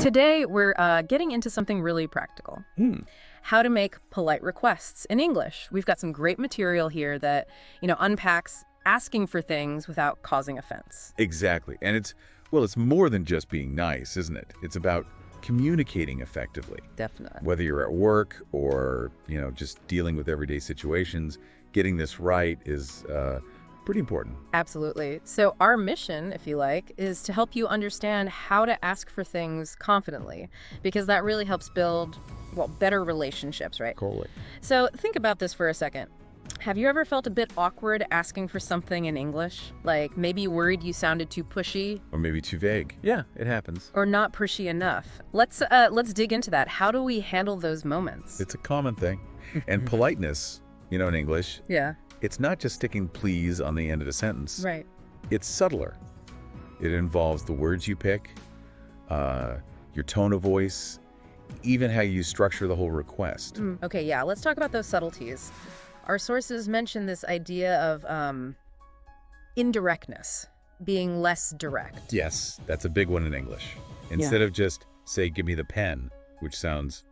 Today, we're getting into something really practical. How to make polite requests in English. We've got some great material here that, unpacks asking for things without causing offense. Exactly. And it's more than just being nice, isn't it? It's about communicating effectively. Definitely. Whether you're at work or, just dealing with everyday situations, getting this right is pretty important. Absolutely. So our mission, if you like, is to help you understand how to ask for things confidently, because that really helps build, better relationships, right? Totally. So think about this for a second. Have you ever felt a bit awkward asking for something in English? Like maybe worried you sounded too pushy? Or maybe too vague. Yeah, it happens. Or not pushy enough? Let's dig into that. How do we handle those moments? It's a common thing. And politeness, in English, Yeah. it's not just sticking please on the end of a sentence. Right. It's subtler. It involves the words you pick, your tone of voice, even how you structure the whole request. Okay, yeah, let's talk about those subtleties. Our sources mention this idea of indirectness, being less direct. Yes, that's a big one in English. Instead of just, say, give me the pen, which sounds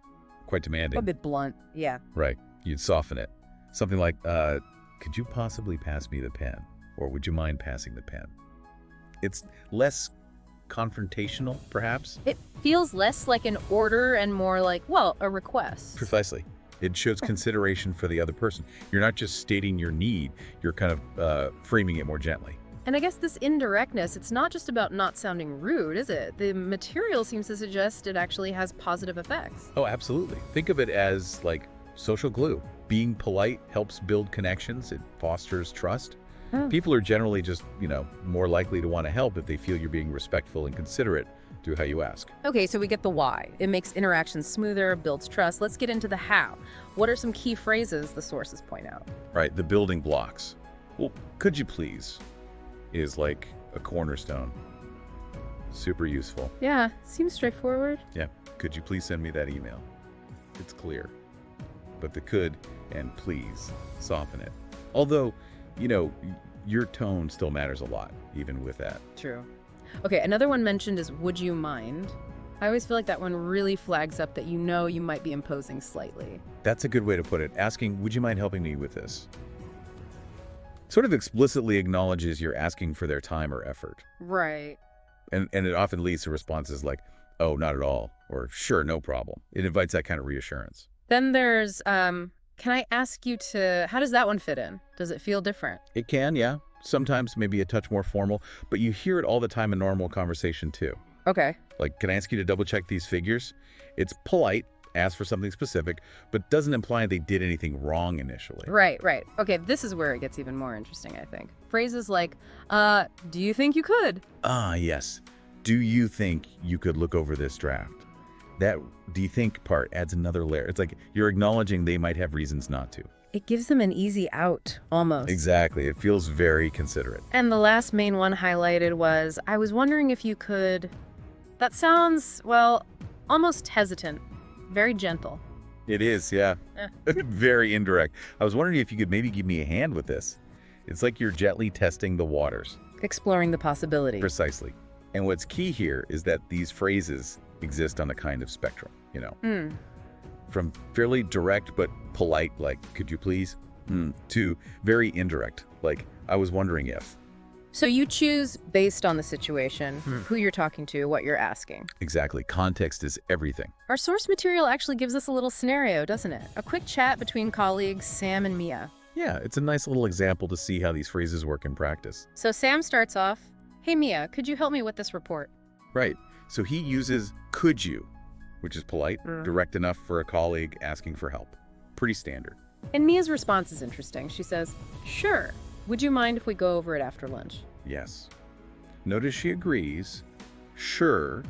quite demanding. A bit blunt, yeah. Right, you'd soften it. Something like, could you possibly pass me the pen? Or would you mind passing the pen? It's less confrontational, perhaps? It feels less like an order and more like, a request. Precisely. It shows consideration for the other person. You're not just stating your need, you're kind of framing it more gently. And I guess this indirectness, it's not just about not sounding rude, is it? The material seems to suggest it actually has positive effects. Oh, absolutely. Think of it as like social glue. Being polite helps build connections. It fosters trust. People are generally just, more likely to want to help if they feel you're being respectful and considerate through how you ask. Okay, so we get the why. It makes interactions smoother, builds trust. Let's get into the how. What are some key phrases the sources point out? Right, the building blocks. Well, could you please is like a cornerstone. Super useful. Yeah, seems straightforward. Yeah, could you please send me that email? It's clear. But the could and please soften it. Although, your tone still matters a lot, even with that. True. Okay, another one mentioned is would you mind? I always feel like that one really flags up that you might be imposing slightly. That's a good way to put it. Asking, would you mind helping me with this? Sort of explicitly acknowledges you're asking for their time or effort. Right. And it often leads to responses like, oh, not at all, or sure, no problem. It invites that kind of reassurance. Then there's, can I ask you to, how does that one fit in? Does it feel different? It can, yeah. Sometimes maybe a touch more formal, but you hear it all the time in normal conversation too. Okay. Like, can I ask you to double check these figures? It's polite, ask for something specific, but doesn't imply they did anything wrong initially. Right. Okay, this is where it gets even more interesting, I think. Phrases like, do you think you could? Ah, yes. Do you think you could look over this draft? That do you think part adds another layer. It's like you're acknowledging they might have reasons not to. It gives them an easy out, almost. Exactly. It feels very considerate. And the last main one highlighted was, I was wondering if you could... That sounds, almost hesitant. Very gentle. It is, yeah. Very indirect. I was wondering if you could maybe give me a hand with this. It's like you're gently testing the waters. Exploring the possibility. Precisely. And what's key here is that these phrases exist on a kind of spectrum, From fairly direct but polite, like, could you please, to very indirect, like, I was wondering if. So you choose based on the situation, who you're talking to, what you're asking. Exactly. Context is everything. Our source material actually gives us a little scenario, doesn't it? A quick chat between colleagues Sam and Mia. Yeah, it's a nice little example to see how these phrases work in practice. So Sam starts off, hey Mia, could you help me with this report? Right. So he uses could you, which is polite, direct enough for a colleague asking for help. Pretty standard. And Mia's response is interesting. She says, sure. Would you mind if we go over it after lunch? Yes. Notice she agrees, sure,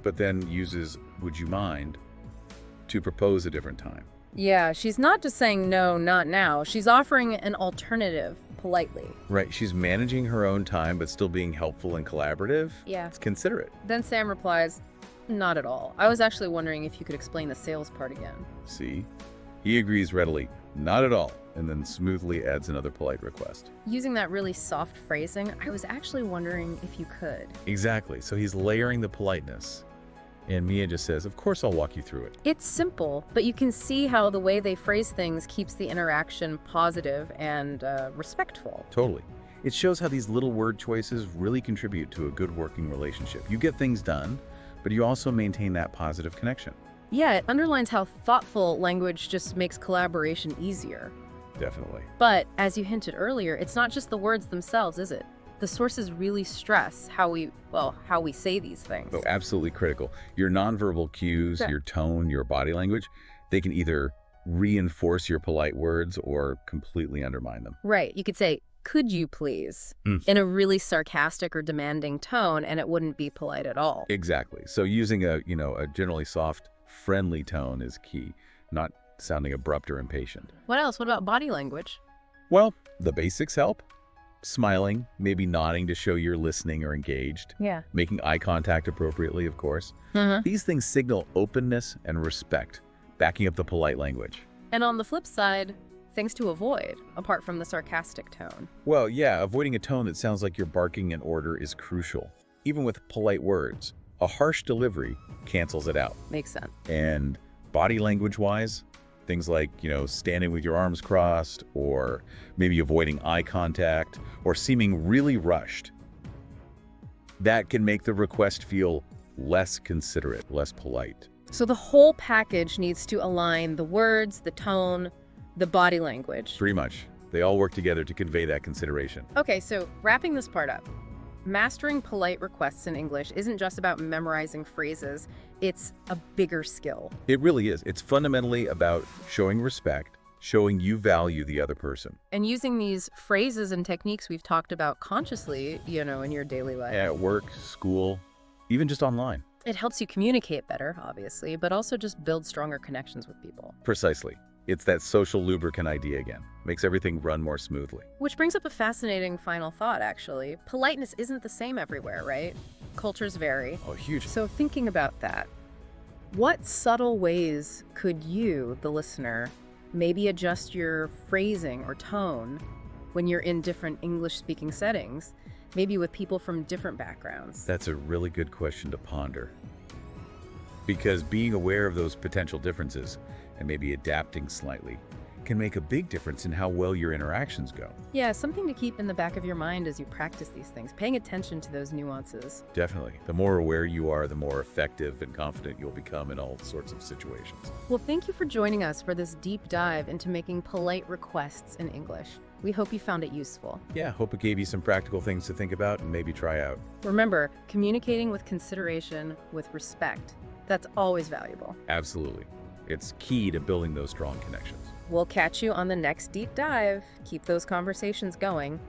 but then uses would you mind to propose a different time. Yeah, she's not just saying no, not now. She's offering an alternative politely. Right. She's managing her own time, but still being helpful and collaborative. Yeah. It's considerate. Then Sam replies, not at all. I was actually wondering if you could explain the sales part again. See? He agrees readily, not at all, and then smoothly adds another polite request. Using that really soft phrasing, I was actually wondering if you could. Exactly. So he's layering the politeness. And Mia just says, of course I'll walk you through it. It's simple, but you can see how the way they phrase things keeps the interaction positive and respectful. Totally. It shows how these little word choices really contribute to a good working relationship. You get things done, but you also maintain that positive connection. Yeah, it underlines how thoughtful language just makes collaboration easier. Definitely. But as you hinted earlier, it's not just the words themselves, is it? The sources really stress how we say these things. Oh, absolutely critical. Your nonverbal cues, Sure. your tone, your body language, they can either reinforce your polite words or completely undermine them. Right. You could say, "Could you please?" in a really sarcastic or demanding tone, and it wouldn't be polite at all. Exactly. So using a generally soft, friendly tone is key, not sounding abrupt or impatient. What else? What about body language? Well, the basics help. Smiling, maybe nodding to show you're listening or engaged. Yeah. Making eye contact appropriately, of course. These things signal openness and respect, backing up the polite language. And on the flip side, things to avoid, apart from the sarcastic tone. Well, yeah, avoiding a tone that sounds like you're barking an order is crucial. Even with polite words, a harsh delivery cancels it out. Makes sense. And body language-wise, things like, standing with your arms crossed, or maybe avoiding eye contact, or seeming really rushed. That can make the request feel less considerate, less polite. So the whole package needs to align the words, the tone, the body language. Pretty much. They all work together to convey that consideration. Okay, so wrapping this part up. Mastering polite requests in English isn't just about memorizing phrases, it's a bigger skill. It really is. It's fundamentally about showing respect, showing you value the other person. And using these phrases and techniques we've talked about consciously, in your daily life. At work, school, even just online. It helps you communicate better, obviously, but also just build stronger connections with people. Precisely. It's that social lubricant idea again. Makes everything run more smoothly. Which brings up a fascinating final thought, actually. Politeness isn't the same everywhere, right? Cultures vary. Oh, huge. So thinking about that, what subtle ways could you, the listener, maybe adjust your phrasing or tone when you're in different English-speaking settings, maybe with people from different backgrounds? That's a really good question to ponder. Because being aware of those potential differences and maybe adapting slightly can make a big difference in how well your interactions go. Yeah, something to keep in the back of your mind as you practice these things, paying attention to those nuances. Definitely. The more aware you are, the more effective and confident you'll become in all sorts of situations. Well, thank you for joining us for this deep dive into making polite requests in English. We hope you found it useful. Yeah, hope it gave you some practical things to think about and maybe try out. Remember, communicating with consideration, with respect, that's always valuable. Absolutely. It's key to building those strong connections. We'll catch you on the next deep dive. Keep those conversations going.